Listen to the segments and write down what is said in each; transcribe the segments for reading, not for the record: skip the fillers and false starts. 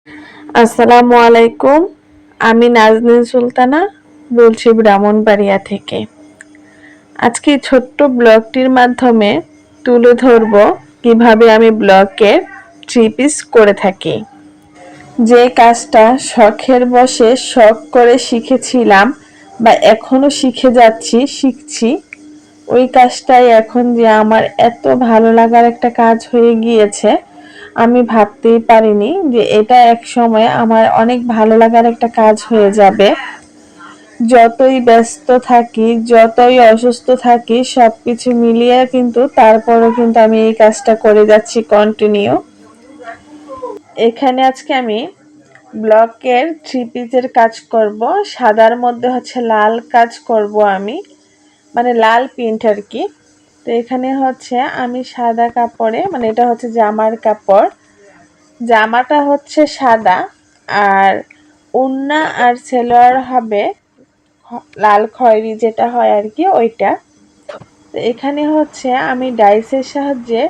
আসসালামু আলাইকুম। আমি নাজনীন সুলতানা বলছি ব্রাহ্মণবাড়িয়া থেকে। আজকে এই ছোট্ট ব্লগটির মাধ্যমে তুলে ধরব কিভাবে আমি ব্লগে থ্রি পিস করে থাকি। যে কাজটা শখের বশে শখ করে শিখেছিলাম বা এখনো শিখছি, ওই কাজটাই এখন যে আমার এত ভালো লাগার একটা কাজ হয়ে গিয়েছে, আমি ভাবতেই পারিনি যে এটা এক সময় আমার অনেক ভালো লাগার একটা কাজ হয়ে যাবে। যতই ব্যস্ত থাকি, যতই অসুস্থ থাকি, সবকিছু মিলিয়ে কিন্তু তারপরও কিন্তু আমি এই কাজটা করে যাচ্ছি কন্টিনিউ। এখানে আজকে আমি ব্লকের থ্রি পিসের কাজ করব। সাদার মধ্যে হচ্ছে লাল কাজ করব আমি, মানে লাল প্রিন্ট আর কি। তো এখানে হচ্ছে আমি সাদা কাপড়ে, মানে এটা হচ্ছে জামার কাপড়, জামাটা হচ্ছে সাদা আর ওড়না আর সালোয়ার হবে লাল খয়েরি, যেটা হয় আর কি ওইটা। তো এখানে হচ্ছে আমি ডাইসের সাহায্যে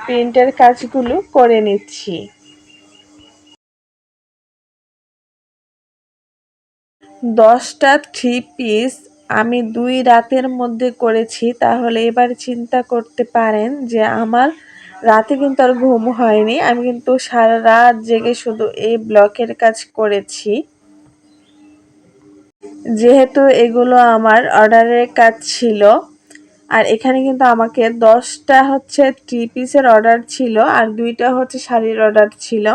প্রিন্টের কাজগুলো করে নিচ্ছি। দশটা থ্রি পিস আমি 2 রাতের মধ্যে করেছি। তাহলে এবার চিন্তা করতে পারেন যে আমার রাতে কিন্তু আর ঘুম হয়নি। আমি কিন্তু সারা রাত জেগে শুধু এই ব্লকের কাজ করেছি। যেহেতু এগুলো আমার অর্ডারের কাজ ছিল, আর এখানে কিন্তু আমাকে 10টা হচ্ছে থ্রি পিসের অর্ডার ছিল আর 2টা হচ্ছে শাড়ির অর্ডার ছিল।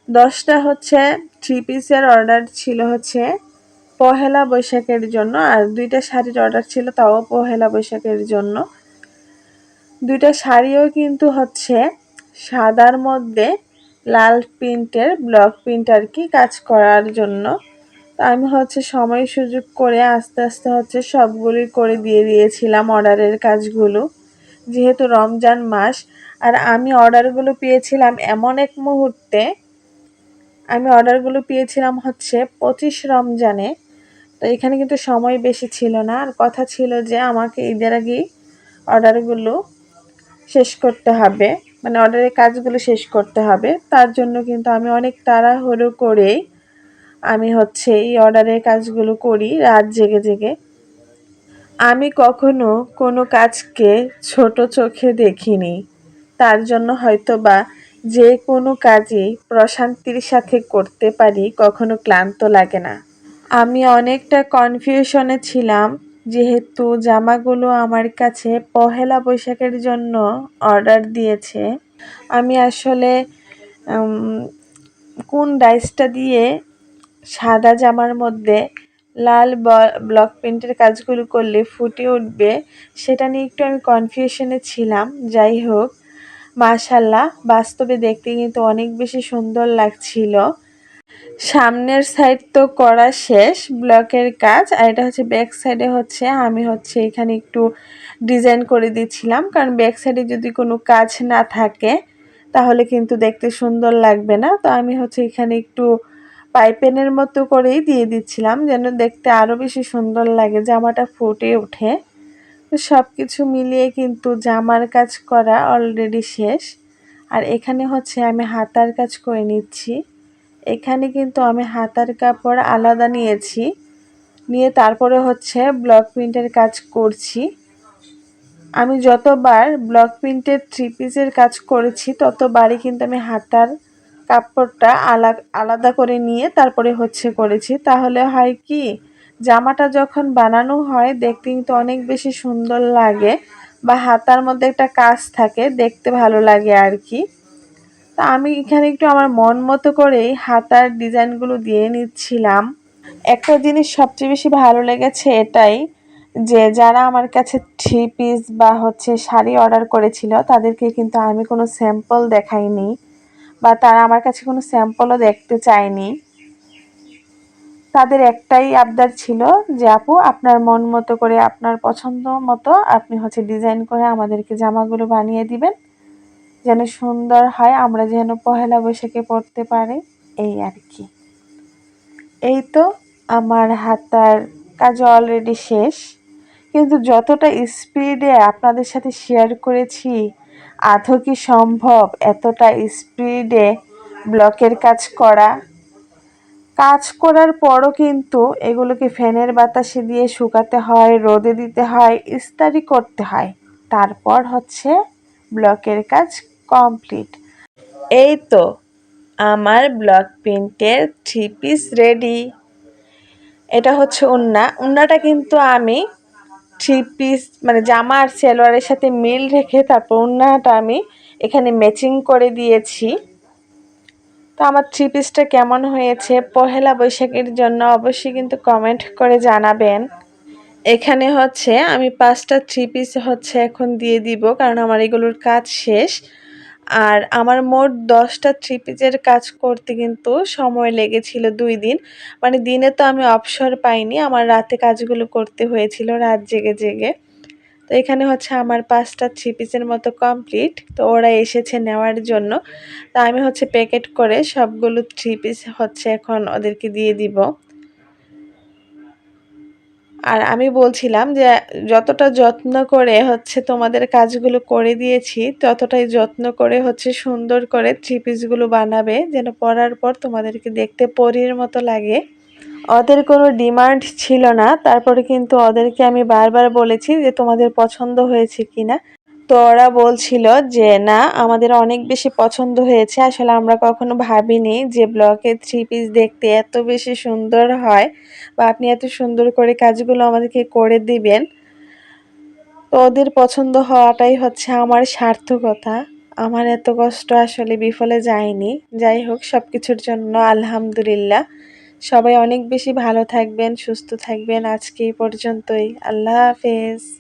10টা হচ্ছে থ্রি পিসের অর্ডার ছিল হচ্ছে পহেলা বৈশাখের জন্য, আর 2টা শাড়ির অর্ডার ছিল তাও পহেলা বৈশাখের জন্য। 2টা শাড়িও কিন্তু হচ্ছে সাদার মধ্যে লাল প্রিন্টের ব্লক প্রিন্ট আর কি কাজ করার জন্য। তো আমি হচ্ছে সময় সুযোগ করে আস্তে আস্তে হচ্ছে সবগুলোই করে দিয়েছিলাম অর্ডারের কাজগুলো, যেহেতু রমজান মাস। আর আমি অর্ডারগুলো পেয়েছিলাম এমন এক মুহূর্তে, আমি অর্ডারগুলো পেয়েছিলাম হচ্ছে 25 রমজানে। তো এখানে কিন্তু সময় বেশি ছিল না, আর কথা ছিল যে আমাকে ঈদের আগেই অর্ডারগুলো শেষ করতে হবে, মানে অর্ডারের কাজগুলো শেষ করতে হবে। তার জন্য কিন্তু আমি অনেক তাড়াহুড়ো করেই আমি হচ্ছে এই অর্ডারের কাজগুলো করি রাত জেগে জেগে। আমি কখনো কোনো কাজকে ছোট চোখে দেখিনি, তার জন্য হয়তোবা যে কোনো কাজই প্রশান্তির সাথে করতে পারি, কখনো ক্লান্ত লাগে না। আমি অনেকটা কনফিউশনে ছিলাম, যেহেতু জামাগুলো আমার কাছে পহেলা বৈশাখের জন্য অর্ডার দিয়েছে। আমি আসলে কোন ডাইসটা দিয়ে সাদা জামার মধ্যে লাল ব্লক প্রিন্টের কাজগুলো করলে ফুটে উঠবে, সেটা নিয়ে একটু আমি কনফিউশনে ছিলাম। যাই হোক, মাশাআল্লাহ বাস্তবে দেখতে কিন্তু অনেক বেশি সুন্দর লাগছিল। সামনের সাইড তো করা শেষ ব্লকের কাজ, আর এটা হচ্ছে ব্যাক সাইডে হচ্ছে আমি হচ্ছে এখানে একটু ডিজাইন করে দিচ্ছিলাম, কারণ ব্যাক সাইডে যদি কোনো কাজ না থাকে তাহলে কিন্তু দেখতে সুন্দর লাগবে না। তো আমি হচ্ছে এখানে একটু পাইপেনের মতো করেই দিয়ে দিচ্ছিলাম, যেন দেখতে আরও বেশি সুন্দর লাগে, জামাটা ফুটে ওঠে। তো সব কিছু মিলিয়ে কিন্তু জামার কাজ করা অলরেডি শেষ। আর এখানে হচ্ছে আমি হাতার কাজ করে নিচ্ছি। এখানে কিন্তু আমি হাতার কাপড় আলাদা নিয়েছি, নিয়ে তারপরে হচ্ছে ব্লক প্রিন্টের কাজ করছি। আমি যতবার ব্লক প্রিন্টের থ্রি পিসের কাজ করেছি ততবারই কিন্তু আমি হাতার কাপড়টা আলাদা করে নিয়ে তারপরে হচ্ছে করেছি। তাহলে হয় কি, জামাটা যখন বানানো হয় দেখতে কিন্তু অনেক বেশি সুন্দর লাগে, বা হাতার মধ্যে একটা কাজ থাকে, দেখতে ভালো লাগে আর কি। তা আমি এখানে একটু আমার মন মতো করেই হাতার ডিজাইনগুলো দিয়ে নিচ্ছিলাম। একটা জিনিস সবচেয়ে বেশি ভালো লেগেছে এটাই, যে যারা আমার কাছে থ্রি পিস বা হচ্ছে শাড়ি অর্ডার করেছিল তাদেরকে কিন্তু আমি কোনো স্যাম্পল দেখাইনি, বা তারা আমার কাছে কোনো স্যাম্পলও দেখতে চায়নি। তাদের একটাই আবদার ছিল যে আপু আপনার মন মতো করে, আপনার পছন্দ মতো আপনি হচ্ছে ডিজাইন করে আমাদেরকে জামাগুলো বানিয়ে দিবেন, যেন সুন্দর হয়, আমরা যেন পহেলা বৈশাখে পরতে পারি, এই আর কি। এই তো আমার হাতার কাজ অলরেডি শেষ, কিন্তু যতটা স্পিডে আপনাদের সাথে শেয়ার করেছি আদৌ কি সম্ভব এতটা স্পিডে ব্লকের কাজ করার পরও কিন্তু এগুলোকে ফ্যানের বাতাসে দিয়ে শুকাতে হয়, রোদে দিতে হয়, ইস্ত্রি করতে হয়, তারপর হচ্ছে ব্লকের কাজ কমপ্লিট। এই তো আমার ব্লক প্রিন্টের 3 পিস রেডি। এটা হচ্ছে ওড়নাটা কিন্তু আমি 3 পিস মানে জামা আর সালোয়ারের সাথে মিল রেখে তারপর ওড়নাটা আমি এখানে ম্যাচিং করে দিয়েছি। তো আমার 3 পিসটা কেমন হয়েছে পহেলা বৈশাখের জন্য অবশ্যই কিন্তু কমেন্ট করে জানাবেন। এখানে হচ্ছে আমি 5টা 3 পিস হচ্ছে এখন দিয়ে দিব, কারণ আমার এগুলোর কাজ শেষ। আর আমার মোট 10টা 3 পিসের কাজ করতে কিন্তু সময় লেগেছিল 2 দিন। মানে দিনে তো আমি অবসর পাইনি, আমার রাতে কাজগুলো করতে হয়েছিল রাত জেগে জেগে। তো এখানে হচ্ছে আমার 5টা 3 পিসের মতো কমপ্লিট। তো ওরা এসেছে নেওয়ার জন্য। তো আমি হচ্ছে প্যাকেট করে সবগুলো 3 পিস হচ্ছে এখন ওদেরকে দিয়ে দিব। আর আমি বলছিলাম যে যতটা যত্ন করে হচ্ছে তোমাদের কাজগুলো করে দিয়েছি, ততটাই যত্ন করে হচ্ছে সুন্দর করে 3 পিসগুলো বানাবে, যেন পরার পর তোমাদেরকে দেখতে পরীর মতো লাগে। ওদের কোনো ডিমান্ড ছিল না, তারপরে কিন্তু ওদেরকে আমি বারবার বলেছি যে তোমাদের পছন্দ হয়েছে কিনা। তো ওরা বলছিল যে না, আমাদের অনেক বেশি পছন্দ হয়েছে। আসলে আমরা কখনো ভাবিনি যে ব্লকের 3 পিস দেখতে এত বেশি সুন্দর হয়, বা আপনি এত সুন্দর করে কাজগুলো আমাদেরকে করে দিবেন। তো ওদের পছন্দ হওয়াটাই হচ্ছে আমার সার্থকতা। আমার এত কষ্ট আসলে বিফলে যায়নি। যাই হোক, সবকিছুর জন্য আলহামদুলিল্লাহ। সবাই অনেক বেশি ভালো থাকবেন, সুস্থ থাকবেন। আজকে এই পর্যন্তই। আল্লাহ হাফেজ।